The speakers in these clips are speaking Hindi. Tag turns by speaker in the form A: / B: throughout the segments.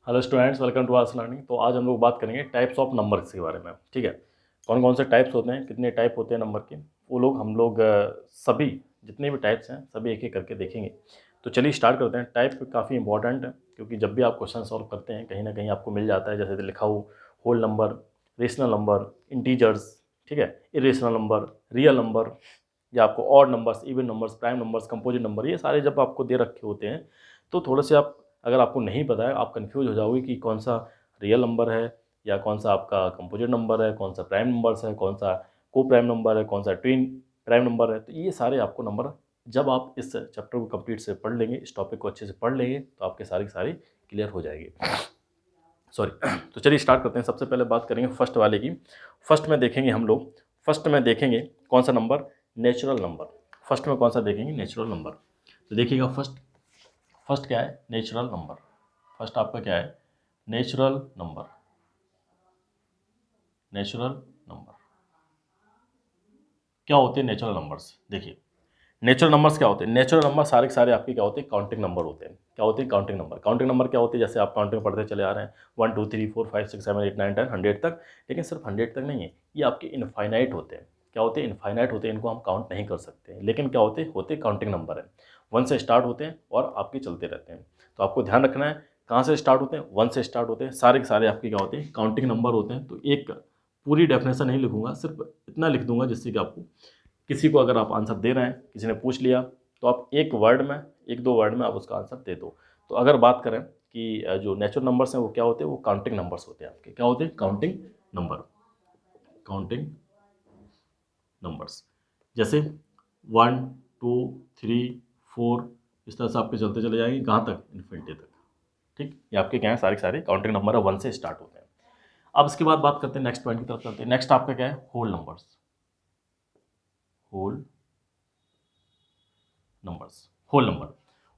A: Hello students, welcome two hours learning. तो आज हम लोग बात करेंगे टाइप्स ऑफ नंबर्स के बारे में। ठीक है, कौन कौन से टाइप्स होते हैं, कितने टाइप होते हैं नंबर के, वो लोग हम लोग सभी जितने भी टाइप्स हैं सभी एक एक करके देखेंगे। तो चलिए स्टार्ट करते हैं। टाइप काफ़ी इंपॉर्टेंट है क्योंकि जब भी आप क्वेश्चन सॉल्व करते हैं कहीं ना कहीं आपको मिल जाता है, जैसे लिखा हो whole number, rational number, integers, ठीक है, इरेशनल नंबर, रियल नंबर, या आपको odd numbers, even numbers, prime numbers, composite number, ये सारे जब आपको दे रखे होते हैं तो थोड़े से आप, अगर आपको नहीं पता है, आप कंफ्यूज हो जाओगे कि कौन सा रियल नंबर है या कौन सा आपका कंपोजिट नंबर है, कौन सा प्राइम नंबर्स है, कौन सा को प्राइम नंबर है, कौन सा ट्विन प्राइम नंबर है। तो ये सारे आपको नंबर जब आप इस चैप्टर को कंप्लीट से पढ़ लेंगे, इस टॉपिक को अच्छे से पढ़ लेंगे, तो आपके सारी सारी क्लियर हो जाएगी। सॉरी। तो चलिए स्टार्ट करते हैं। सबसे पहले बात करेंगे फर्स्ट वाले की। फर्स्ट में देखेंगे हम लोग, फर्स्ट में देखेंगे कौन सा नंबर, नेचुरल नंबर। फर्स्ट में कौन सा देखेंगे, नेचुरल नंबर। तो देखिएगा फर्स्ट, फर्स्ट क्या है, नेचुरल नंबर। फर्स्ट आपका क्या है, नेचुरल नंबर। नेचुरल नंबर क्या होते हैं नेचुरल नंबर्स? देखिए नेचुरल नंबर्स क्या होते हैं, नेचुरल नंबर सारे के सारे आपके क्या होते हैं, काउंटिंग नंबर होते हैं। क्या होते हैं, काउंटिंग नंबर। काउंटिंग नंबर क्या होते हैं, जैसे आप काउंटिंग पढ़ते चले आ रहे हैं 1 2 3 4 5 6 7 8 9 10 100 तक। लेकिन सिर्फ 100 तक नहीं है, ये आपके इनफाइनाइट होते हैं। क्या होते हैं, इनफाइनाइट होते हैं, इनको हम काउंट नहीं कर सकते। लेकिन क्या होते काउंटिंग नंबर है। 1 से स्टार्ट होते हैं और आपके चलते रहते हैं। तो आपको ध्यान रखना है कहाँ से स्टार्ट होते हैं, 1 से स्टार्ट होते हैं, सारे के सारे आपके क्या होते हैं, काउंटिंग नंबर होते हैं। तो एक पूरी डेफिनेशन नहीं लिखूंगा, सिर्फ इतना लिख दूंगा जिससे कि आपको, किसी को अगर आप आंसर दे रहे हैं, किसी ने पूछ लिया, तो आप एक वर्ड में, एक दो वर्ड में आप उसका आंसर दे दो। तो अगर बात करें कि जो नेचुरल नंबर्स हैं वो क्या होते हैं, वो काउंटिंग नंबर्स होते हैं। आपके क्या होते हैं, काउंटिंग नंबर। काउंटिंग नंबर्स जैसे 1 2 3 4, इस तरह से आपके चलते चले जाएंगे कहाँ तक, इन्फिनिटी तक। ठीक, ये आपके क्या है, सारे सारे काउंटिंग नंबर है, 1 से स्टार्ट होते हैं। अब इसके बाद बात करते हैं नेक्स्ट पॉइंट की तरफ चलते हैं। नेक्स्ट आपका क्या है, whole numbers. Whole numbers, whole number.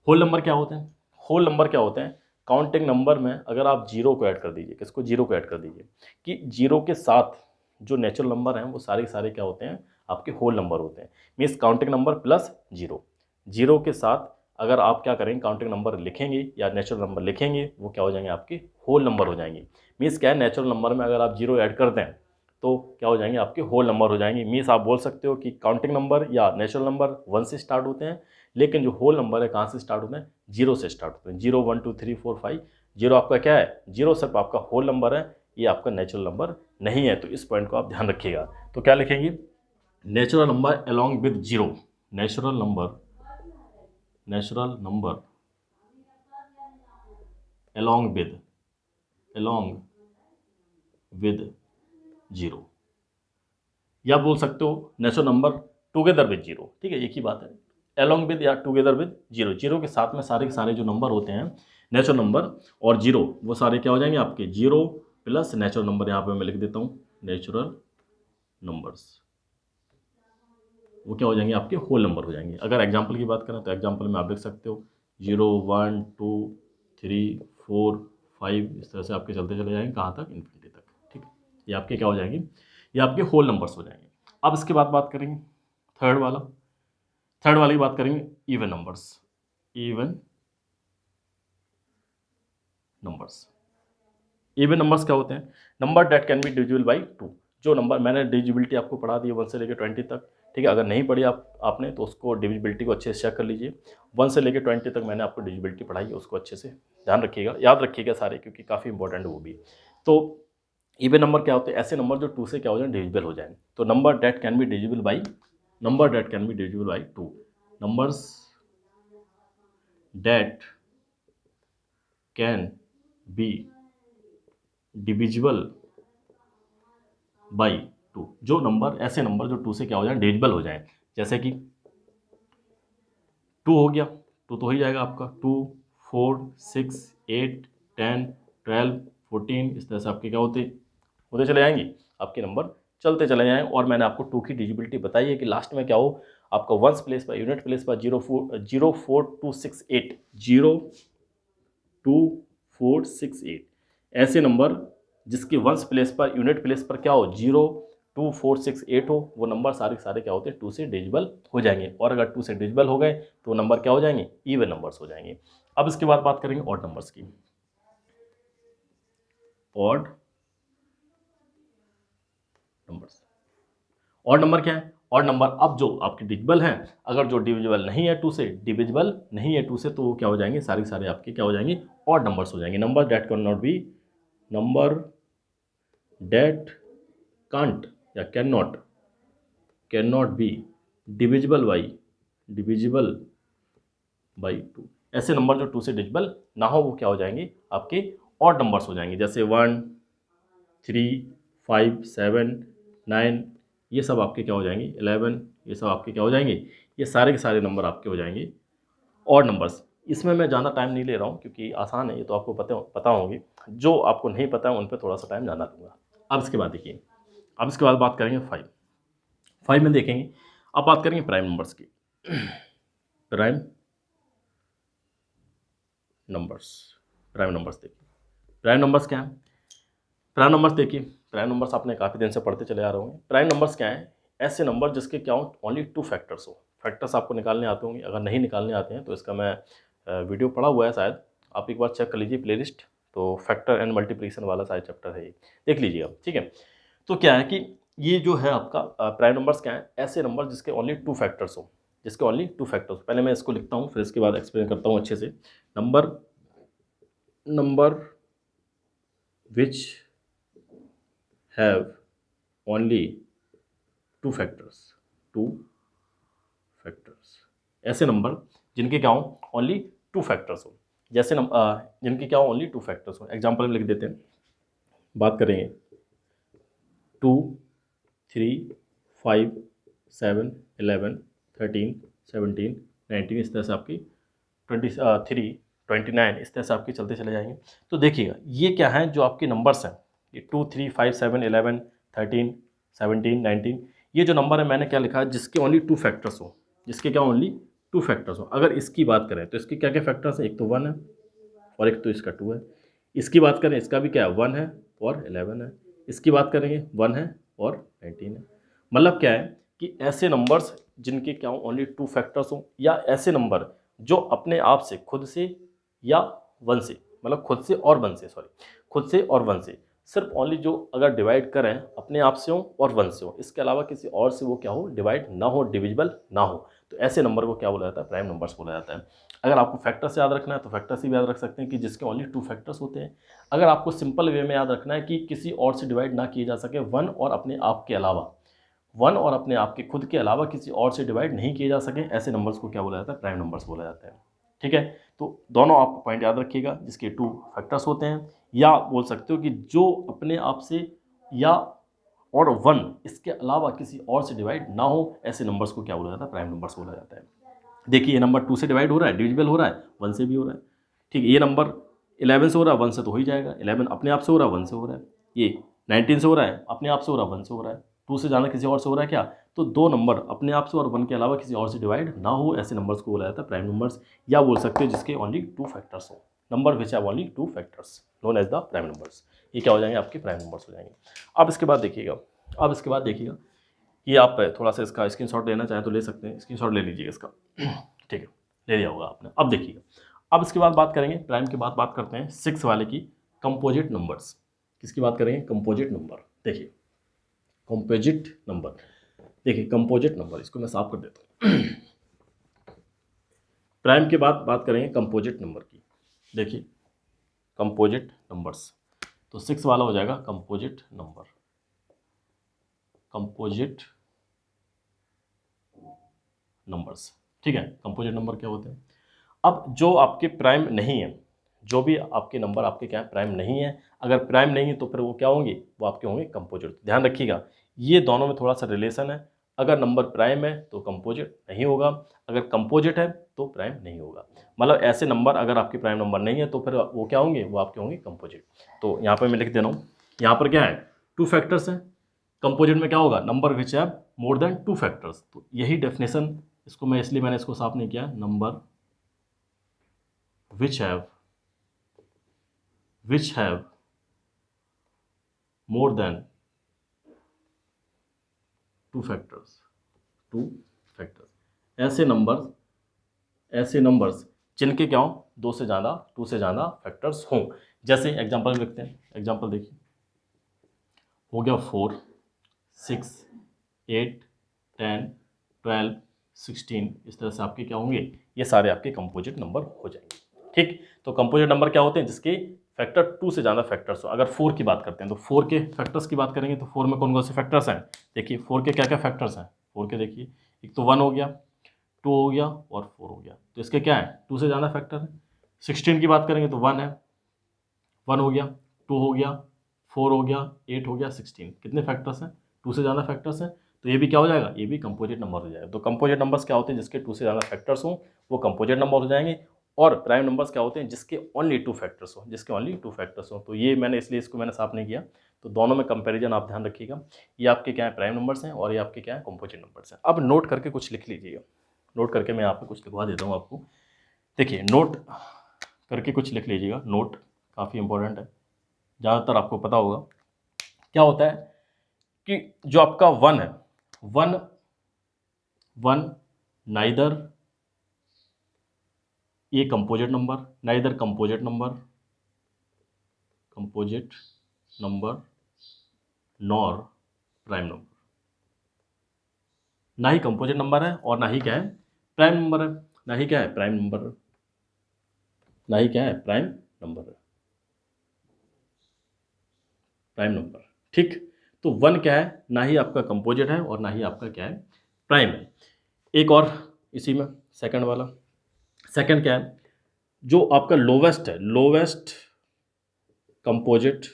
A: Whole number क्या होते हैं, होल नंबर क्या होते हैं, काउंटिंग नंबर में अगर आप जीरो को ऐड कर दीजिए, किसको, जीरो को ऐड कर दीजिए, कि जीरो के साथ जो नेचुरल नंबर हैं वो सारे के सारे क्या होते हैं, आपके होल नंबर होते हैं। Means counting number plus zero. Zero के साथ अगर आप क्या करेंगे, काउंटिंग नंबर लिखेंगे या नेचुरल नंबर लिखेंगे, वो क्या हो जाएंगे, आपके होल नंबर हो जाएंगे। मीन्स क्या है, नेचुरल नंबर में अगर आप जीरो ऐड कर दें तो क्या हो जाएंगे, आपके होल नंबर हो जाएंगे। मीन्स आप बोल सकते हो कि काउंटिंग नंबर या नेचुरल नंबर 1 से स्टार्ट होते हैं, लेकिन जो होल नंबर है कहाँ से स्टार्ट होते हैं, जीरो से स्टार्ट होते हैं। 0 1 2 3 4 5, जीरो आपका क्या है, जीरो सिर्फ आपका होल नंबर है, ये आपका नेचुरल नंबर नहीं है। तो इस पॉइंट को आप ध्यान रखिएगा। तो क्या लिखेंगे, natural number along with zero. Natural number, natural number along with, along with zero, या बोल सकते हो natural number together with zero. ठीक है, एक ही बात है, अलॉन्ग विद या टुगेदर विद जीरो। जीरो के साथ में सारे के सारे जो नंबर होते हैं नेचुरल नंबर और जीरो, वो सारे क्या हो जाएंगे आपके, जीरो प्लस नेचुरल नंबर। यहाँ पे मैं लिख देता हूँ नेचुरल नंबर्स, वो क्या हो जाएंगे, आपके होल नंबर हो जाएंगे। अगर एग्जाम्पल की बात करें तो एग्जाम्पल में आप लिख सकते हो 0 1 2 3 4 5, इस तरह से आपके चलते चले जाएंगे कहाँ तक, इन्फिनिटी तक। ठीक, ये आपके क्या हो जाएंगे, ये आपके होल नंबर्स हो जाएंगे। अब इसके बाद बात करेंगे थर्ड वाला, थर्ड वाली बात करेंगे even numbers. Even numbers, even numbers क्या होते हैं, number that can B divisible by two. जो नंबर, मैंने डिविजिबिलिटी आपको पढ़ा दी है 1 से लेकर 20 तक। ठीक है, अगर नहीं पढ़ी आपने तो उसको डिविजिबिलिटी को अच्छे से चेक कर लीजिए। 1 से लेकर 20 तक मैंने आपको डिविजिबिलिटी पढ़ाई है, उसको अच्छे से ध्यान रखिएगा, याद रखिएगा सारे, क्योंकि काफ़ी इंपॉर्टेंट है वो भी। तो इवन नंबर क्या होते हैं, ऐसे नंबर जो 2 से क्या हो जाए, डिविजिबल हो जाए। तो number that can B divisible by, number that can B divisible by two, numbers that can B divisible by two. जो नंबर, ऐसे नंबर जो 2 से क्या हो जाए, डिविजिबल हो जाए। जैसे कि 2 हो गया, 2 तो हो ही जाएगा आपका, 2 4 6 8 10 12 14, इस तरह से आपके क्या होते चले जाएंगे, आपके नंबर चलते चले जाएँ। और मैंने आपको 2 की डिविजिबिलिटी बताई है कि लास्ट में क्या हो, आपका वंस प्लेस पर, यूनिट प्लेस पर 04268, 02468, ऐसे नंबर जिसके वंस प्लेस पर, यूनिट प्लेस पर क्या हो, 02468 हो, वो नंबर सारे सारे क्या होते हैं, 2 से डिविजिबल हो जाएंगे। और अगर 2 से डिविजिबल हो गए तो नंबर क्या हो जाएंगे, इवन नंबर्स हो जाएंगे। अब इसके बाद बात करेंगे ऑड नंबर्स की। Odd numbers. ऑड नंबर क्या है? ऑड नंबर अब जो आपके डिविजिबल हैं, अगर जो डिविजिबल नहीं है 2 से, डिविजिबल नहीं है 2 से, तो वो क्या हो जाएंगे, सारे सारे आपके क्या हो जाएंगे, ऑड नंबर्स हो जाएंगे। Number that can not be, number that can't या can not be divisible by 2। ऐसे नंबर जो 2 से डिविजिबल ना हो वो क्या हो जाएंगे, आपके ऑड नंबर्स हो जाएंगे। जैसे 1, 3, 5, 7, 9, ये सब आपके क्या हो जाएंगे, 11, ये सब आपके क्या हो जाएंगे, ये सारे के सारे नंबर आपके हो जाएंगे ऑड नंबर्स। इसमें मैं ज़्यादा टाइम नहीं ले रहा हूँ क्योंकि आसान है, ये तो आपको पता होंगी। जो आपको नहीं पता है उन पर थोड़ा सा टाइम ज़्यादा लूँगा। अब इसके बाद देखिए, अब इसके बाद बात करेंगे 5 में देखेंगे। अब बात करेंगे प्राइम नंबर्स की। प्राइम नंबर्स, प्राइम नंबर्स देखिए, प्राइम नंबर्स क्या है? प्राइम नंबर्स देखिए, प्राइम नंबर्स आपने काफ़ी दिन से पढ़ते चले आ रहे होंगे। प्राइम नंबर्स क्या है? ऐसे नंबर जिसके क्या हो, ओनली 2 फैक्टर्स हो। फैक्टर्स आपको निकालने आते होंगे, अगर नहीं निकालने आते हैं तो इसका मैं वीडियो पढ़ा हुआ है शायद, आप एक बार चेक कर लीजिए प्लेलिस्ट, तो फैक्टर एंड मल्टीप्लिकेशन वाला शायद चैप्टर है ये, देख लीजिएगा, ठीक है। तो क्या है कि ये जो है आपका प्राइम नंबर्स क्या है? ऐसे नंबर जिसके ओनली 2 फैक्टर्स हो, जिसके ओनली 2 फैक्टर्स। पहले मैं इसको लिखता हूँ, फिर इसके बाद एक्सप्लेन करता हूँ अच्छे से। Number which have only 2 factors, 2 factors. ऐसे नंबर जिनके क्या हो, ओनली 2 फैक्टर्स हो। जैसे जिनके क्या हो, ओनली 2 फैक्टर्स हो। एग्जाम्पल में लिख देते हैं, बात करेंगे 2, 3, 5, 7, 11, 13, 17, 19, इस तरह से आपकी 23, 29, इस तरह से आपके चलते चले जाएंगे। तो देखिएगा ये क्या है, जो आपके नंबर्स हैं, ये 2, 3, 5, 7, 11, 13, 17, 19, ये जो नंबर है मैंने क्या लिखा है, जिसके ओनली 2 फैक्टर्स हो, जिसके क्या ओनली 2 फैक्टर्स हो। अगर इसकी बात करें तो इसके क्या क्या फैक्टर्स हैं, एक तो 1 है और एक तो इसका 2 है। इसकी बात करें, इसका भी क्या है, 1 है और 11 है। इसकी बात करेंगे, 1 है और 19 है। मतलब क्या है कि ऐसे नंबर्स जिनके क्या हो, ओनली 2 फैक्टर्स हो, या ऐसे नंबर जो अपने आप से, खुद से या 1 से, मतलब खुद से और 1 से, सॉरी, खुद से और 1 से, सिर्फ ओनली जो अगर डिवाइड करें अपने आप से हो और 1 से हो, इसके अलावा किसी और से वो क्या हो, डिवाइड ना हो, डिविजिबल ना हो, तो ऐसे नंबर को क्या बोला जाता है, प्राइम नंबर्स बोला जाता है। अगर आपको फैक्टर्स याद रखना है तो फैक्टर्स ही याद रख सकते हैं कि जिसके ओनली 2 फैक्टर्स होते हैं। अगर आपको सिंपल वे में याद रखना है कि किसी और से डिवाइड ना किए जा सके, 1 और अपने आप के अलावा, 1 और अपने आप के खुद के अलावा किसी और से डिवाइड नहीं किए जा सके, ऐसे नंबर्स को क्या बोला जाता है, प्राइम नंबर्स बोला जाता है। ठीक है, तो दोनों आप पॉइंट याद रखिएगा, जिसके 2 फैक्टर्स होते हैं, या बोल सकते हो कि जो अपने आप से या और 1 इसके अलावा किसी और से डिवाइड ना हो, ऐसे नंबर्स को क्या बोला जाता है, प्राइम नंबर्स बोला जाता है। देखिए ये नंबर 2 से डिवाइड हो रहा है, डिविजिबल हो रहा है, 1 से भी हो रहा है। ठीक है, ये नंबर 11 से हो रहा है, 1 से तो हो ही जाएगा, 11 अपने आप से हो रहा है, 1 से हो रहा है। ये 19 से हो रहा है, अपने आप से हो रहा है, 1 से हो रहा है। 2 से जाना किसी और से हो रहा है क्या, तो 2 नंबर अपने आप से और 1 के अलावा किसी और से डिवाइड ना हो, ऐसे नंबर्स को बोला जाता है प्राइम नंबर्स, या बोल सकते हो जिसके ओनली 2 फैक्टर्स हो। Number which have only 2 factors known as the prime numbers, ये क्या हो जाएंगे, आपके प्राइम नंबर्स हो जाएंगे। अब इसके बाद देखिएगा, ये आप थोड़ा सा इसका स्क्रीनशॉट लेना चाहें तो ले सकते हैं, स्क्रीनशॉट ले लीजिएगा इसका। ठीक है, ले लिया होगा आपने। अब देखिएगा, अब इसके बाद बात करेंगे, प्राइम के बाद बात करते हैं 6 वाले की, कंपोजिट नंबर्स। किसकी बात करेंगे, कंपोजिट नंबर। देखिए कंपोजिट नंबर, देखिए कंपोजिट नंबर, इसको मैं साफ कर देता हूँ। प्राइम के बाद बात करेंगे कंपोजिट नंबर की। देखिए कंपोजिट नंबर्स, तो 6 वाला हो जाएगा कंपोजिट नंबर। कंपोजिट नंबर्स, ठीक है, कंपोजिट नंबर क्या होते हैं। अब जो आपके प्राइम नहीं है, जो भी आपके नंबर आपके क्या है, प्राइम नहीं है, अगर प्राइम नहीं है तो फिर वो क्या होंगे, वो आपके होंगे कंपोजिट। ध्यान रखिएगा, ये दोनों में थोड़ा सा रिलेशन है। अगर नंबर प्राइम है तो कंपोजिट नहीं होगा, अगर कंपोजिट है तो प्राइम नहीं होगा। मतलब ऐसे नंबर अगर आपके प्राइम नंबर नहीं है तो फिर वो क्या होंगे, वो आपके होंगे कंपोजिट। तो यहाँ पर मैं लिख दे रहा हूँ, यहाँ पर क्या है, 2 फैक्टर्स हैं। कंपोजिट में क्या होगा, number which have more than 2 factors. तो यही डेफिनेशन, इसको मैं इसलिए मैंने इसको साफ नहीं किया, number which have more than 2 factors, ऐसे नंबर्स जिनके क्या हो, 2 से ज़्यादा फैक्टर्स हों। जैसे एग्जांपल लिखते हैं, एग्जांपल देखिए, हो गया 4, 6, 8, 10, 12, 16, इस तरह से आपके क्या होंगे, ये सारे आपके कंपोजिट नंबर हो जाएंगे। ठीक, तो कंपोजिट नंबर क्या होते हैं, जिसके फैक्टर 2 से ज़्यादा फैक्टर्स हो। अगर 4 की बात करते हैं तो 4 के फैक्टर्स की बात करेंगे तो 4 में कौन कौन से फैक्टर्स हैं, देखिए 4 के क्या क्या फैक्टर्स हैं। 4 के देखिए, एक तो 1 हो गया, 2 हो गया और 4 हो गया, तो इसके क्या है, 2 से ज़्यादा फैक्टर है। 16 की बात करेंगे तो 1 है, 1 हो गया, 2 हो गया, 4 हो गया, 8 हो गया, 16, कितने फैक्टर्स हैं, 2 से ज़्यादा फैक्टर्स हैं। तो ये भी क्या हो जाएगा, ये भी कंपोजिट नंबर हो जाएगा। तो कंपोजिट नंबर्स क्या होते हैं, जिसके 2 से ज़्यादा फैक्टर्स हों वो कंपोजिट नंबर हो जाएंगे। और प्राइम नंबर्स क्या होते हैं, जिसके ओनली 2 फैक्टर्स हो, जिसके ओनली 2 फैक्टर्स हो। तो ये मैंने इसलिए इसको मैंने साफ नहीं किया। तो दोनों में कंपैरिजन आप ध्यान रखिएगा, ये आपके क्या है प्राइम नंबर्स हैं और ये आपके क्या है कंपोजिट नंबर्स हैं। अब नोट करके कुछ लिख लीजिएगा, नोट करके मैं यहाँ पे कुछ लिखवा देता हूँ आपको। देखिए नोट करके कुछ लिख लीजिएगा, नोट काफ़ी इंपॉर्टेंट है, ज़्यादातर आपको पता होगा। क्या होता है कि जो आपका 1 है, 1 1 नाइदर ये composite number, neither composite number nor prime number, ना ही कंपोजिट नंबर है और ना ही क्या है प्राइम नंबर है, ना ही क्या है प्राइम नंबर है, ना ही क्या है प्राइम नंबर है, प्राइम नंबर। ठीक, तो 1 क्या है, ना ही आपका कंपोजिट है और ना ही आपका क्या है प्राइम है। एक और इसी में सेकंड वाला, सेकंड क्या है, जो आपका लोवेस्ट है, लोवेस्ट कंपोजिट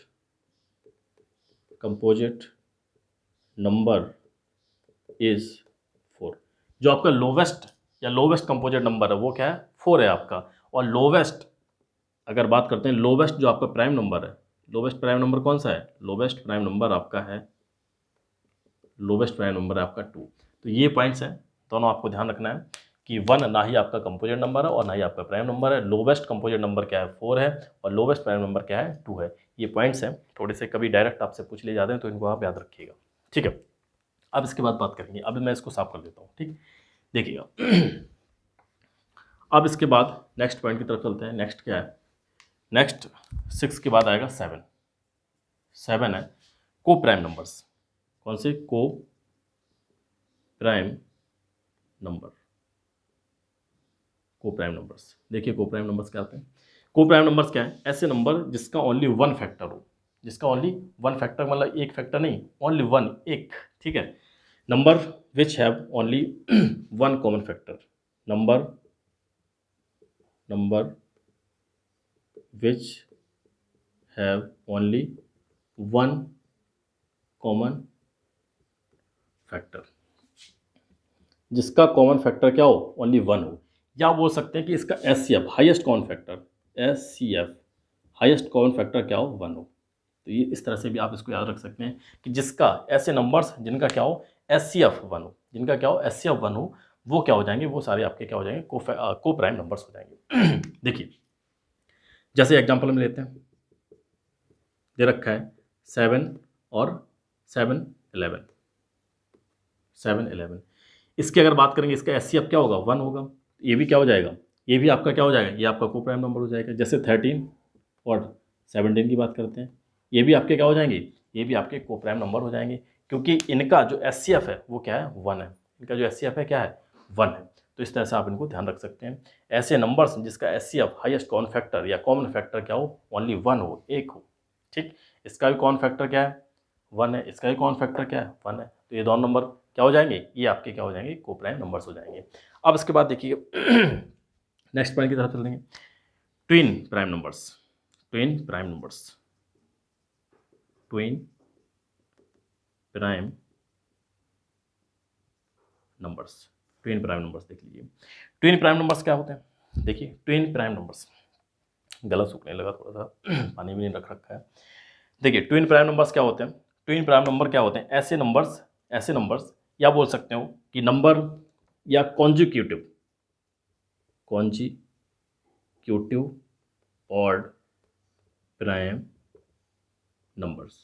A: नंबर इज 4। जो आपका लोवेस्ट या लोवेस्ट कंपोजिट नंबर है वो क्या है 4 है आपका। और लोवेस्ट अगर बात करते हैं, लोवेस्ट जो आपका प्राइम नंबर है, लोवेस्ट प्राइम नंबर कौन सा है, लोवेस्ट प्राइम नंबर आपका है, लोवेस्ट प्राइम नंबर है आपका 2। तो ये पॉइंट्स हैं, दोनों आपको ध्यान रखना है कि 1 ना ही आपका कंपोजिट नंबर है और ना ही आपका प्राइम नंबर है। लोवेस्ट कंपोजिट नंबर क्या है 4 है और लोवेस्ट प्राइम नंबर क्या है 2 है। ये पॉइंट्स हैं, थोड़े से कभी डायरेक्ट आपसे पूछ लिए जाते हैं तो इनको आप याद रखिएगा। ठीक है, अब इसके बाद बात करेंगे, अभी मैं इसको साफ कर देता हूँ। ठीक, देखिएगा अब इसके बाद नेक्स्ट पॉइंट की तरफ चलते हैं। नेक्स्ट क्या है, नेक्स्ट 6 के बाद आएगा 7। 7 है को प्राइम नंबर्स, कौन से को प्राइम नंबर, को प्राइम नंबर्स। देखिए को प्राइम नंबर्स क्या होते हैं, को प्राइम नंबर्स क्या है, ऐसे नंबर जिसका ओनली 1 फैक्टर हो, जिसका ओनली 1 फैक्टर मतलब एक फैक्टर नहीं, ओनली 1 एक। ठीक है, number which have only 1 common factor, number which have only 1 common factor, जिसका कॉमन फैक्टर क्या हो ओनली 1 हो। या बोल सकते हैं कि इसका HCF highest common factor, HCF highest common factor क्या हो 1 हो। तो ये इस तरह से भी आप इसको याद रख सकते हैं कि जिसका ऐसे नंबर्स जिनका क्या हो एचसीएफ 1 हो, जिनका क्या हो एचसीएफ 1 हो, वो क्या हो जाएंगे, वो सारे आपके क्या हो जाएंगे को प्राइम नंबर्स हो जाएंगे। देखिए जैसे एग्जांपल में लेते हैं, दे रखा है 7 और 7 11, 7 11। इसकी अगर बात करेंगे, इसका एचसीएफ क्या होगा 1 होगा, ये भी क्या हो जाएगा, ये भी आपका क्या हो जाएगा, ये आपका को प्राइम नंबर हो जाएगा। जैसे 13 और 17 की बात करते हैं, ये भी आपके क्या हो जाएंगे, ये भी आपके को प्राइम नंबर हो जाएंगे, क्योंकि इनका जो एचसीएफ है वो क्या है 1 है, इनका जो एचसीएफ है क्या है 1 है। तो इस तरह से आप इनको ध्यान रख सकते हैं। ऐसे नंबर्स जिसका एचसीएफ हाईएस्ट कॉमन फैक्टर या कॉमन फैक्टर क्या हो ओनली 1 हो, एक हो। ठीक, इसका भी कॉमन फैक्टर क्या है 1 है, इसका भी कॉमन फैक्टर क्या है 1 है। तो ये दोनों नंबर क्या हो जाएंगे, ये आपके क्या हो जाएंगे को प्राइम नंबर्स हो जाएंगे। अब इसके बाद देखिए नेक्स्ट पॉइंट की तरफ चल देंगे, twin prime numbers, twin prime numbers, twin prime numbers, twin prime numbers देख लीजिए। ट्विन प्राइम नंबर्स क्या होते हैं, देखिए ट्विन प्राइम नंबर्स, गला सूखने लगा थोड़ा सा, पानी भी नहीं रख रखा है। देखिए ट्विन प्राइम नंबर्स क्या होते हैं, ट्विन प्राइम नंबर क्या होते हैं, ऐसे नंबर्स या बोल सकते हो कि नंबर या कॉन्जिक्यूटिव ऑड प्राइम नंबर्स।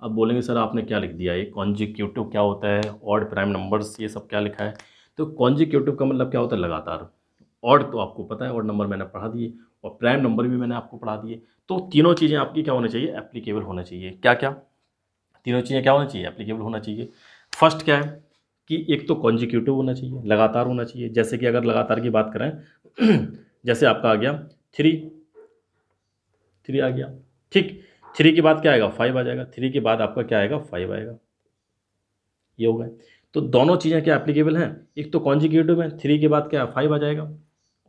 A: अब बोलेंगे सर आपने क्या लिख दिया, ये कॉन्जिक्यूटिव क्या होता है, ऑड प्राइम नंबर्स, ये सब क्या लिखा है। तो कॉन्जिक्यूटिव का मतलब क्या होता है लगातार, ऑड तो आपको पता है, ऑड नंबर मैंने पढ़ा दिए, और प्राइम नंबर भी मैंने आपको पढ़ा दिए। तो तीनों चीज़ें आपकी क्या होनी चाहिए, एप्लीकेबल होना चाहिए। क्या क्या तीनों चीज़ें क्या होना चाहिए, एप्लीकेबल होना चाहिए। फर्स्ट क्या है कि एक तो कॉन्जिक्यूटिव होना चाहिए, लगातार होना चाहिए। जैसे कि अगर लगातार की बात करें जैसे आपका आ गया 3, 3 आ गया, ठीक। 3 के बाद क्या आएगा, 5 आ जाएगा। 3 के बाद आपका क्या आएगा, 5 आएगा। ये हो गए। तो दोनों चीज़ें क्या एप्लीकेबल हैं, एक तो कॉन्जिक्यूटिव है, 3 के बाद क्या 5 आ जाएगा।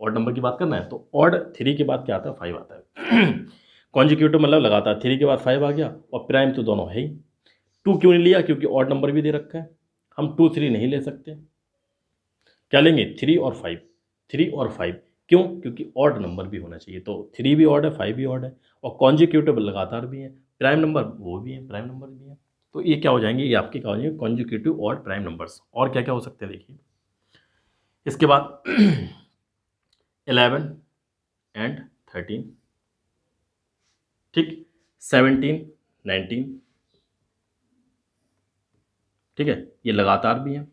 A: ऑड नंबर की बात करना है तो ऑड 3 के बाद क्या आता है, 5 आता है। कॉन्जिक्यूटिव मतलब लगातार, 3 के बाद 5 आ गया, और प्राइम तो दोनों है ही। 2 क्यों नहीं लिया, क्योंकि ऑड नंबर भी दे रखा है, हम 2 3 नहीं ले सकते। क्या लेंगे, 3 और 5, 3 और 5। क्यों, क्योंकि ऑड नंबर भी होना चाहिए। तो 3 भी ऑड है, 5 भी ऑड है, और कॉन्जिक्यूटिव लगातार भी है, प्राइम नंबर वो भी है, प्राइम नंबर भी है। तो ये क्या हो जाएंगे, ये आपके क्या हो जाएंगे, कॉन्जिक्यूटिव ऑड प्राइम नंबर्स। और क्या क्या हो सकते हैं देखिए, इसके बाद 11 एंड 13, ठीक, 17 19, ठीक है, ये लगातार भी हैं,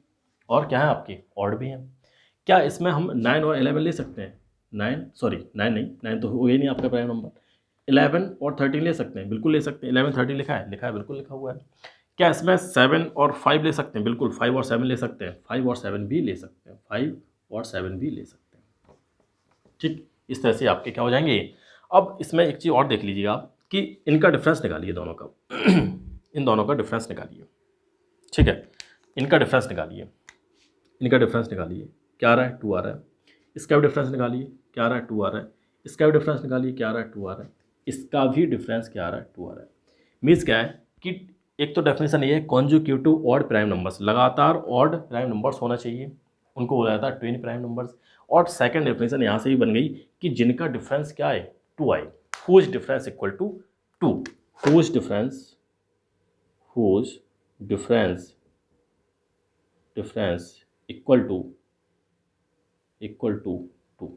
A: और क्या है आपके ऑड भी हैं। क्या इसमें हम 9 और 11 ले सकते हैं, 9 सॉरी 9 नहीं, 9 तो हो ही नहीं आपका प्राइम नंबर। 11 और 13 ले सकते हैं, बिल्कुल ले सकते हैं। 11 13 लिखा है, लिखा है, बिल्कुल लिखा हुआ है। क्या इसमें 7 और 5 ले सकते हैं, बिल्कुल 5 और 7 ले सकते हैं, 5 और 7 भी ले सकते हैं, 5 और 7 भी ले सकते हैं, ठीक। इस तरह से आपके क्या हो जाएंगे। अब इसमें एक चीज़ और देख लीजिएगा आप कि इनका डिफरेंस निकालिए दोनों का। इन दोनों का डिफरेंस निकालिए, ठीक है, इनका डिफरेंस निकालिए, इनका डिफरेंस निकालिए, क्या आ रहा है, 2 आ रहा है। इसका भी डिफरेंस निकालिए, क्या आ रहा है, 2 आ रहा है। इसका भी डिफरेंस निकालिए, क्या आ रहा है, 2 आ रहा है। इसका भी डिफरेंस क्या आ रहा है, 2 आ रहा है। मीन्स क्या है कि एक तो डेफिनेशन ये है कॉन्जिक्यूटिव ऑड प्राइम नंबर्स, लगातार ऑड प्राइम नंबर्स होना चाहिए, उनको बोला जाता है ट्विन प्राइम नंबर्स। और सेकंड डेफिनेशन यहाँ से ही बन गई कि जिनका डिफरेंस क्या है, 2 आए, whose difference equal to 2, whose difference, whose difference, difference equal to, equal to 2।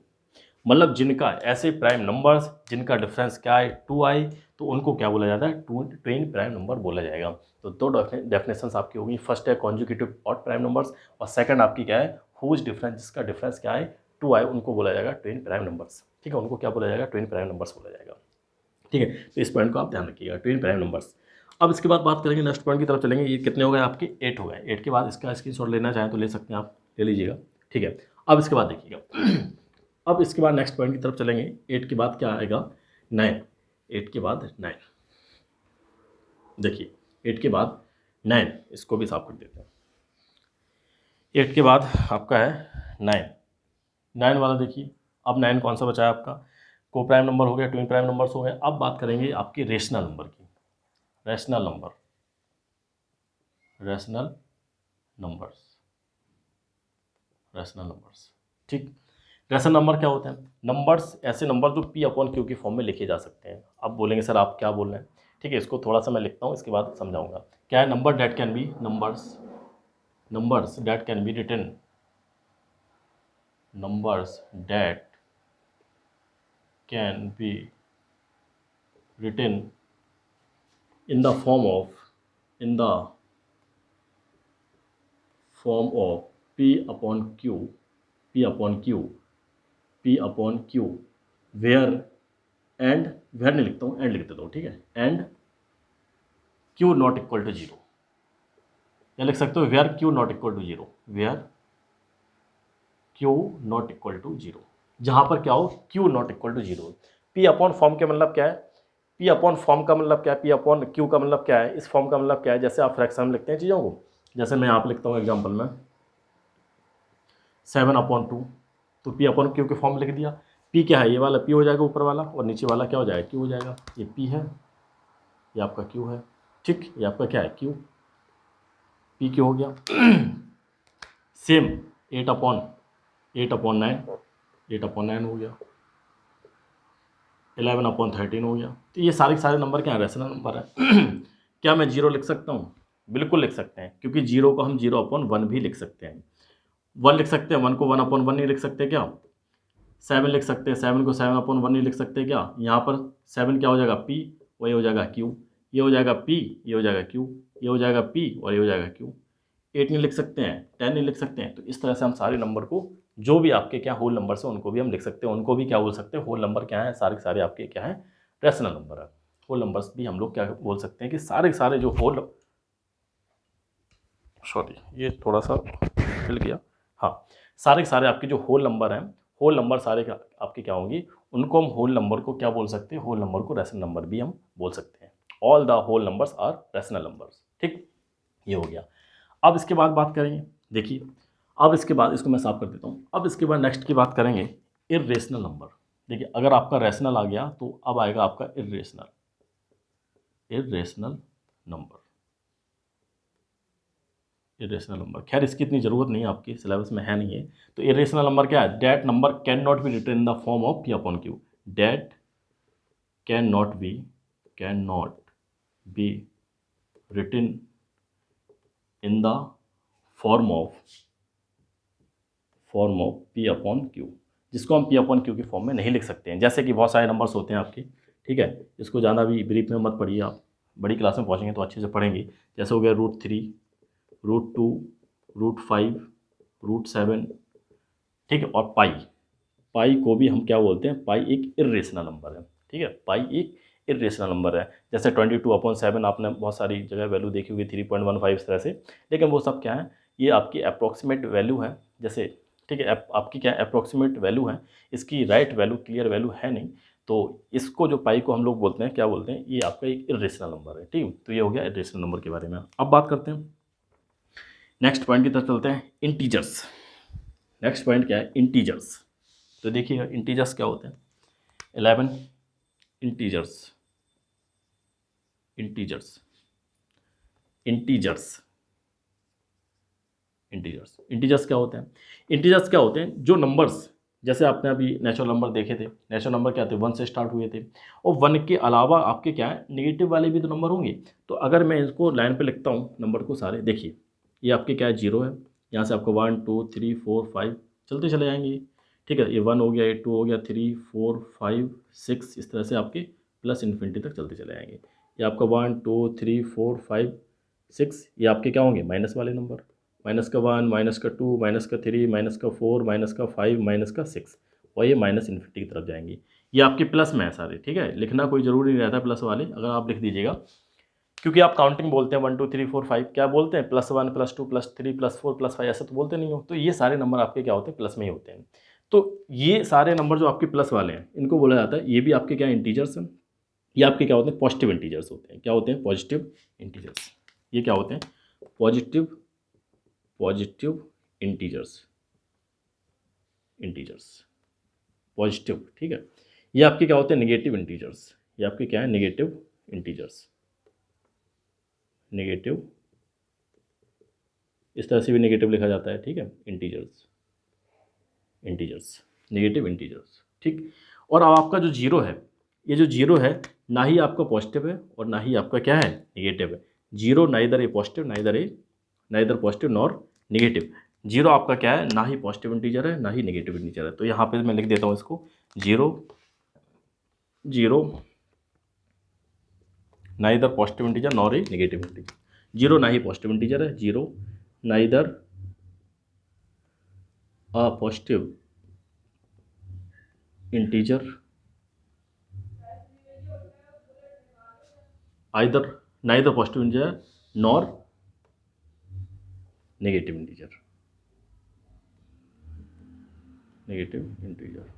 A: मतलब जिनका ऐसे प्राइम नंबर्स जिनका डिफरेंस क्या है, 2 आए, तो उनको क्या बोला जाता है, ट्विन प्राइम नंबर बोला जाएगा। तो दो डेफिनेशंस आपकी होगी, फर्स्ट है कॉन्जिक्यूटिव ऑड प्राइम नंबर्स, और सेकंड आपकी क्या है, हुज डिफरेंस, जिसका डिफरेंस क्या है, 2 आए, उनको बोला जाएगा ट्विन प्राइम नंबर्स, ठीक है, उनको क्या बोला जाएगा, ट्विन प्राइम नंबर्स बोला जाएगा, ठीक है। तो इस पॉइंट को आप ध्यान रखिएगा, ट्विन प्राइम नंबर्स। अब इसके बाद बात करेंगे नेक्स्ट पॉइंट की तरफ चलेंगे। ये कितने हो गए आपके, 8 हो गए। 8 के बाद इसका स्क्रीनशॉट लेना चाहें तो ले सकते हैं, आप ले लीजिएगा, ठीक है। अब इसके बाद देखिएगा, अब इसके बाद नेक्स्ट पॉइंट की तरफ चलेंगे। 8 के बाद क्या आएगा, 9, 8 के बाद 9, देखिए 8 के बाद 9, इसको भी साफ कर देते हैं। 8 के बाद आपका है 9, 9 वाला देखिए। अब 9 कौन सा बचा है आपका, को प्राइम नंबर हो गया, ट्विन प्राइम नंबर्स हो गए। अब बात करेंगे आपकी रेशनल नंबर की, rational number, rational numbers, rational numbers, ठीक। रैशनल नंबर क्या होते हैं, नंबर्स, ऐसे नंबर जो पी अपॉन क्यू की फॉर्म में लिखे जा सकते हैं। अब बोलेंगे सर आप क्या बोल रहे हैं, ठीक है, इसको थोड़ा सा मैं लिखता हूँ, इसके बाद समझाऊंगा। क्या है, number that can be, numbers, numbers that can be written, numbers that can be written in the form of, in the form of p upon q, p upon q, p upon q, where and, where नहीं लिखता हूँ, एंड लिख देता हूँ, ठीक है, and q not equal to 0, या लिख सकते हो where q not equal to 0, where q not equal to 0, जहाँ पर क्या हो, q not equal to 0। p upon form के मतलब क्या है, p अपॉन फॉर्म का मतलब क्या है, p अपॉन q का मतलब क्या है, इस फॉर्म का मतलब क्या है, जैसे आप फ्रैक्शन में लिखते हैं चीज़ों को, जैसे मैं यहाँ पर लिखता हूँ एग्जाम्पल में 7/2, तो p अपॉन क्यू के फॉर्म लिख दिया। p क्या है, ये वाला p हो जाएगा ऊपर वाला, और नीचे वाला क्या हो जाएगा, q हो जाएगा। ये p है, ये आपका q है, ठीक, ये आपका क्या है, q, p क्यू हो गया। सेम 8/9, 8/9 हो गया, 11/13 हो गया। तो ये सारे नंबर क्या है, रैशनल नंबर है। क्या मैं 0 लिख सकता हूँ, बिल्कुल लिख सकते हैं, क्योंकि 0 को हम 0/1 भी लिख सकते हैं। 1 लिख सकते हैं, 1 को 1/1 नहीं लिख सकते क्या, 7 लिख सकते हैं, 7 को 7/1 नहीं लिख सकते क्या, यहाँ पर 7 क्या हो जाएगा, p, और ये हो जाएगा q, ये हो जाएगा p, ये हो जाएगा q, ये हो जाएगा p, और ये हो जाएगा q। 8 नहीं लिख सकते हैं, 10 नहीं लिख सकते हैं। तो इस तरह से हम सारे नंबर को जो भी आपके क्या होल नंबर्स हैं उनको भी हम लिख सकते हैं, उनको भी क्या बोल सकते हैं, होल नंबर क्या है, सारे के सारे आपके क्या है, रैशनल नंबर है। होल नंबर्स भी हम लोग क्या बोल सकते हैं कि सारे के सारे जो होल, सॉरी ये थोड़ा सा हिल गया, हाँ, सारे के सारे आपके जो होल नंबर हैं, होल नंबर सारे आपके क्या होंगी, उनको हम होल नंबर को क्या बोल सकते हैं, होल नंबर को रैशनल नंबर भी हम बोल सकते हैं। All the whole numbers are rational numbers. ठीक, ये हो गया। अब इसके बाद बात करेंगे, देखिए अब इसके बाद इसको मैं साफ कर देता हूँ। अब इसके बाद नेक्स्ट की बात करेंगे इर्रेशनल नंबर। देखिए अगर आपका रैशनल आ गया तो अब आएगा आपका irrational, irrational number, irrational number. खैर इसकी इतनी ज़रूरत नहीं है, आपकी सिलेबस में है नहीं है। तो इरेशनल नंबर क्या है, that number can not be written in the form of p upon q, that can not be written in the form of p upon q, जिसको हम पी अपॉन क्यू की फॉर्म में नहीं लिख सकते हैं। जैसे कि बहुत सारे नंबर्स होते हैं आपके, ठीक है, इसको ज़्यादा भी ब्रीफ में मत पढ़िए, आप बड़ी क्लास में पहुँचेंगे तो अच्छे से पढ़ेंगे। जैसे हो गया √3, √2, √5, √7, ठीक है, और पाई को भी हम क्या बोलते हैं, पाई एक इर्रेशनल नंबर है। ठीक है, पाई एक इर्रेशनल नंबर है। जैसे 22/7 आपने बहुत सारी जगह वैल्यू देखी होगी 3.15 इस तरह से, लेकिन वो सब क्या है, ये आपकी अप्रॉक्सीमेट वैल्यू है। जैसे ठीक है, आपकी क्या अप्रॉक्सीमेट वैल्यू है, इसकी राइट वैल्यू क्लियर वैल्यू है नहीं, तो इसको जो पाई को हम लोग बोलते हैं, क्या बोलते हैं, ये आपका एक इर्रेशनल नंबर है। ठीक, तो ये हो गया इर्रेशनल नंबर के बारे में। अब बात करते हैं नेक्स्ट पॉइंट की तरफ चलते हैं, इंटीजर्स। नेक्स्ट पॉइंट क्या है, इंटीजर्स। तो देखिएगा इंटीजर्स क्या होते हैं, 11 integers, integers, integers, integers, integers क्या होते हैं, इंटीजर्स क्या होते हैं, जो नंबर्स, जैसे आपने अभी नेचुरल नंबर देखे थे, नेचुरल नंबर क्या थे, 1 से स्टार्ट हुए थे, और 1 के अलावा आपके क्या है, नेगेटिव वाले भी तो नंबर होंगे। तो अगर मैं इसको लाइन पे लिखता हूँ नंबर को सारे, देखिए ये आपके क्या है, 0 है, यहाँ से आपको 1 2 3 4 5 चलते चले जाएंगे। ठीक है, ये 1 हो गया, ये 2 हो गया, 3 4 5 6, इस तरह से आपके प्लस इन्फिनिटी तक चलते चले जाएंगे। ये आपका 1 2 3 4 5 6, ये आपके क्या होंगे, माइनस वाले नंबर, -1 -2 -3 -4 -5 -6, और ये माइनस इन्फिनिटी की तरफ जाएंगी। ये आपके प्लस में है सारे। ठीक है, लिखना कोई ज़रूरी नहीं रहता प्लस वाले, अगर आप लिख दीजिएगा, क्योंकि आप काउंटिंग बोलते हैं 1 2 3 4 5, क्या बोलते हैं, +1 +2 +3 +4 +5, ऐसा तो बोलते नहीं हो। तो ये सारे नंबर आपके क्या होते हैं, प्लस में ही होते हैं। तो ये सारे नंबर जो आपके प्लस वाले हैं, इनको बोला जाता है, ये भी आपके क्या इंटीजर्स हैं, ये आपके क्या होते हैं, पॉजिटिव इंटीजर्स होते हैं। क्या होते हैं, पॉजिटिव इंटीजर्स। ये क्या होते हैं, पॉजिटिव इंटीजर्स, इंटीजर्स पॉजिटिव। ठीक है, ये आपके क्या होते हैं, नेगेटिव इंटीजर्स। ये आपके क्या है, नेगेटिव इंटीजर्स, नेगेटिव, इस तरह से भी नेगेटिव लिखा जाता है। ठीक है, इंटीजर्स, इंटीजर्स, नेगेटिव इंटीजर्स। ठीक, और अब आपका जो जीरो है, ये जो जीरो है, ना ही आपका पॉजिटिव है और ना ही आपका क्या है, नेगेटिव है। Zero neither a positive, neither positive nor negative. Zero आपका क्या है, ना ही पॉजिटिव इंटीजर है, ना ही नेगेटिव इंटीजर है। तो यहाँ पे मैं लिख देता हूँ इसको, zero neither positive integer nor a negative integer. Zero ना ही पॉजिटिव इंटीजर है, zero neither a positive integer, neither positive integer nor negative integer, negative integer.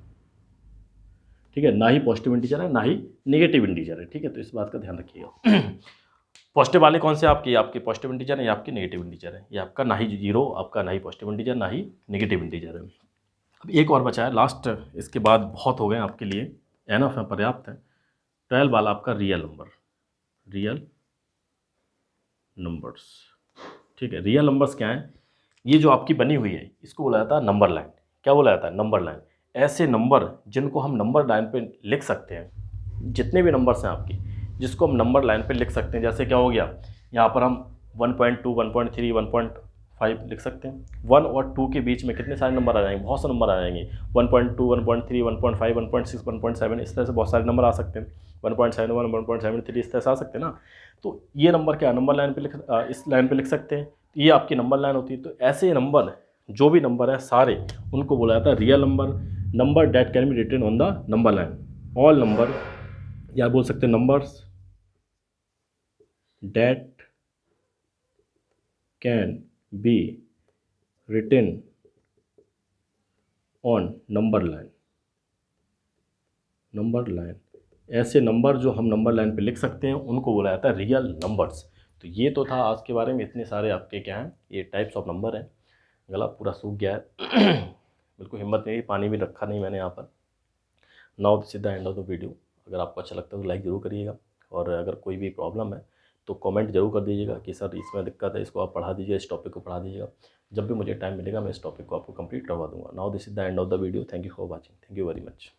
A: ठीक है, ना ही पॉजिटिव इंटीजर है, ना ही नेगेटिव इंटीजर है। ठीक है, तो इस बात का ध्यान रखिएगा। पॉजिटिव वाले कौन से आपके पॉजिटिव इंटीजर है, ये आपके नेगेटिव इंटीजर है। ये आपका ना ही जीरो, आपका ना ही पॉजिटिव इंटीजर, ना ही नेगेटिव इंटीजर है। अब एक और बचा है लास्ट, इसके बाद बहुत हो गए आपके लिए, एनफ है, पर्याप्त है। 12 वाला आपका रियल नंबर, रियल नंबर्स। ठीक है, रियल नंबर्स क्या है, ये जो आपकी बनी हुई है, इसको बोला जाता है नंबर लाइन। क्या बोला जाता है, नंबर लाइन। ऐसे नंबर जिनको हम नंबर लाइन पे लिख सकते हैं, जितने भी नंबर्स हैं आपकी, जिसको हम नंबर लाइन पे लिख सकते हैं। जैसे क्या हो गया, यहाँ पर हम 1.2 1.3 1.5 लिख सकते हैं। 1 और 2 के बीच में कितने सारे नंबर आ जाएंगे, बहुत से नंबर आ जाएंगे। 1.2 1.3 1.5 1.6 1.7, इस तरह से बहुत सारे नंबर आ सकते हैं। 1.71 1.73, इस तरह से आ सकते हैं ना। तो ये नंबर क्या, नंबर लाइन पे इस लाइन पे लिख सकते हैं। ये आपकी नंबर लाइन होती है। तो ऐसे नंबर जो भी नंबर है सारे उनको बोला जाता है real number. Number that can be written on the number line, all number, या बोल सकते हैं numbers that can be written on number line. Number line, ऐसे नंबर जो हम नंबर लाइन पे लिख सकते हैं उनको बोला जाता है रियल नंबर्स। तो ये तो था आज के बारे में, इतने सारे आपके क्या हैं ये टाइप्स ऑफ नंबर हैं। गला पूरा सूख गया है बिल्कुल हिम्मत नहीं, पानी भी रखा नहीं मैंने यहाँ पर। Now this is the end of the video. अगर आपको अच्छा लगता है तो लाइक ज़रूर करिएगा, और अगर कोई भी प्रॉब्लम है तो कमेंट जरूर कर दीजिएगा कि सर इसमें दिक्कत है, इसको आप पढ़ा दीजिए, इस टॉपिक को पढ़ा दीजिएगा। जब भी मुझे टाइम मिलेगा मैं इस टॉपिक को आपको कंप्लीट करवा दूंगा। Now this is the end of the video. Thank you for watching, thank you very much.